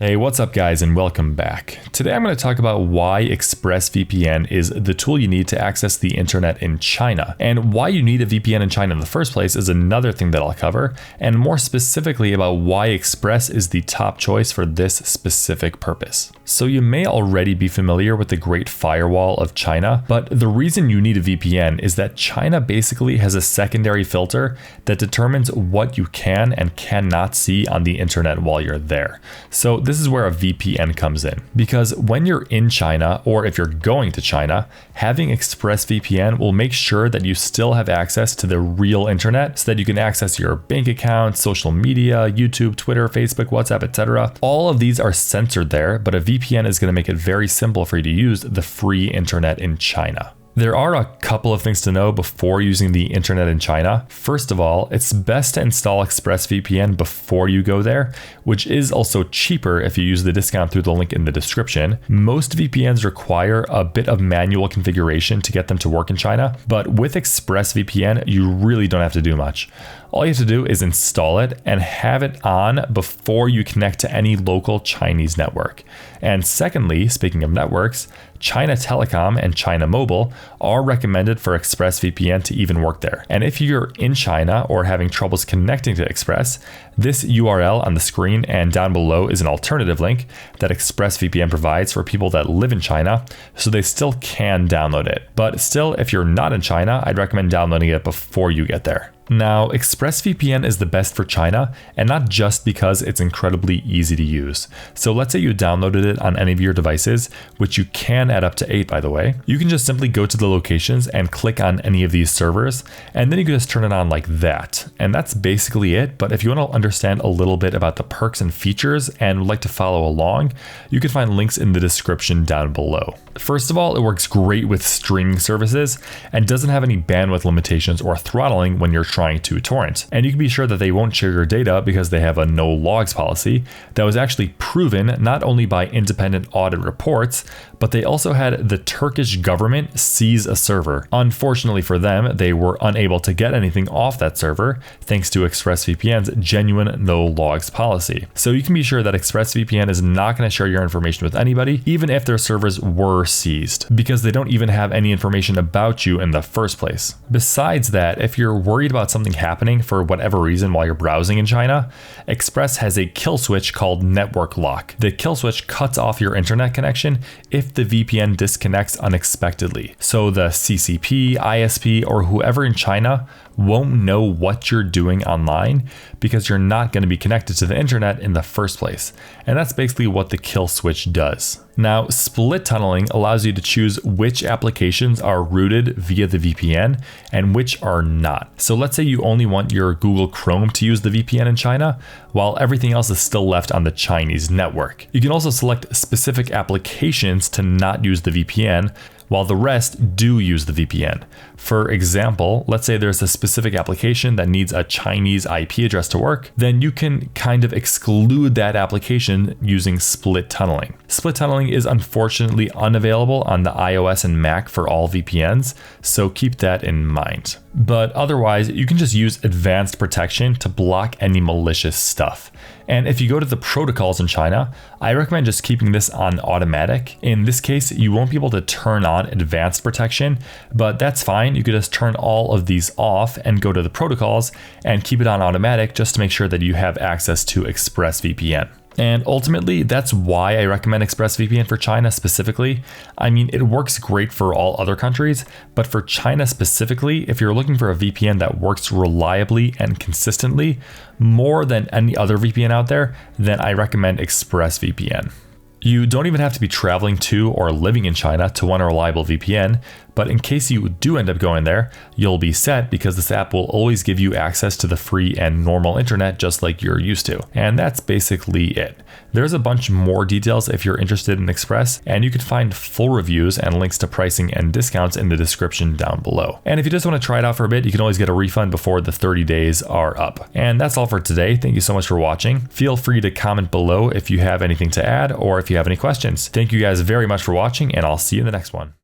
Hey, what's up guys and welcome back. Today I'm going to talk about why ExpressVPN is the tool you need to access the internet in China. And why you need a VPN in China in the first place is another thing that I'll cover, and more specifically about why Express is the top choice for this specific purpose. So you may already be familiar with the Great Firewall of China, but the reason you need a VPN is that China basically has a secondary filter that determines what you can and cannot see on the internet while you're there. So this is where a VPN comes in, because when you're in China, or if you're going to China, having ExpressVPN will make sure that you still have access to the real internet so that you can access your bank account, social media, YouTube, Twitter, Facebook, WhatsApp, etc. All of these are censored there, but a VPN is going to make it very simple for you to use the free internet in China. There are a couple of things to know before using the internet in China. First of all, it's best to install ExpressVPN before you go there, which is also cheaper if you use the discount through the link in the description. Most VPNs require a bit of manual configuration to get them to work in China, but with ExpressVPN, you really don't have to do much. All you have to do is install it and have it on before you connect to any local Chinese network. And secondly, speaking of networks, China Telecom and China Mobile are recommended for ExpressVPN to even work there. And if you're in China or having troubles connecting to Express, this URL on the screen and down below is an alternative link that ExpressVPN provides for people that live in China, so they still can download it. But still, if you're not in China, I'd recommend downloading it before you get there. Now, ExpressVPN is the best for China, and not just because it's incredibly easy to use. So let's say you downloaded it on any of your devices, which you can add up to 8 by the way. You can just simply go to the locations and click on any of these servers, and then you can just turn it on like that. And that's basically it, but if you want to understand a little bit about the perks and features and would like to follow along, you can find links in the description down below. First of all, it works great with streaming services and doesn't have any bandwidth limitations or throttling when you're trying to torrent. And you can be sure that they won't share your data because they have a no logs policy that was actually proven not only by independent audit reports, but they also had the Turkish government seize a server. Unfortunately for them, they were unable to get anything off that server thanks to ExpressVPN's genuine no logs policy. So you can be sure that ExpressVPN is not going to share your information with anybody, even if their servers were seized, because they don't even have any information about you in the first place. Besides that, if you're worried about something happening for whatever reason while you're browsing in China, Express has a kill switch called network lock. The kill switch cuts off your internet connection if the VPN disconnects unexpectedly. So the CCP, ISP, or whoever in China won't know what you're doing online because you're not going to be connected to the internet in the first place. And that's basically what the kill switch does. Now, split tunneling allows you to choose which applications are routed via the VPN and which are not. So let's say you only want your Google Chrome to use the VPN in China, while everything else is still left on the Chinese network. You can also select specific applications to not use the VPN, while the rest do use the VPN. For example, let's say there's a specific application that needs a Chinese IP address to work, then you can kind of exclude that application using split tunneling. Split tunneling is unfortunately unavailable on the iOS and Mac for all VPNs, so keep that in mind. But otherwise, you can just use advanced protection to block any malicious stuff. And if you go to the protocols in China, I recommend just keeping this on automatic. In this case, you won't be able to turn on advanced protection, but that's fine. You could just turn all of these off and go to the protocols and keep it on automatic just to make sure that you have access to ExpressVPN. And ultimately, that's why I recommend ExpressVPN for China specifically. I mean, it works great for all other countries, but for China specifically, if you're looking for a VPN that works reliably and consistently, more than any other VPN out there, then I recommend ExpressVPN. You don't even have to be traveling to or living in China to want a reliable VPN, but in case you do end up going there, you'll be set because this app will always give you access to the free and normal internet just like you're used to. And that's basically it. There's a bunch more details if you're interested in Express, and you can find full reviews and links to pricing and discounts in the description down below. And if you just want to try it out for a bit, you can always get a refund before the 30 days are up. And that's all for today. Thank you so much for watching. Feel free to comment below if you have anything to add or if you have any questions. Thank you guys very much for watching, and I'll see you in the next one.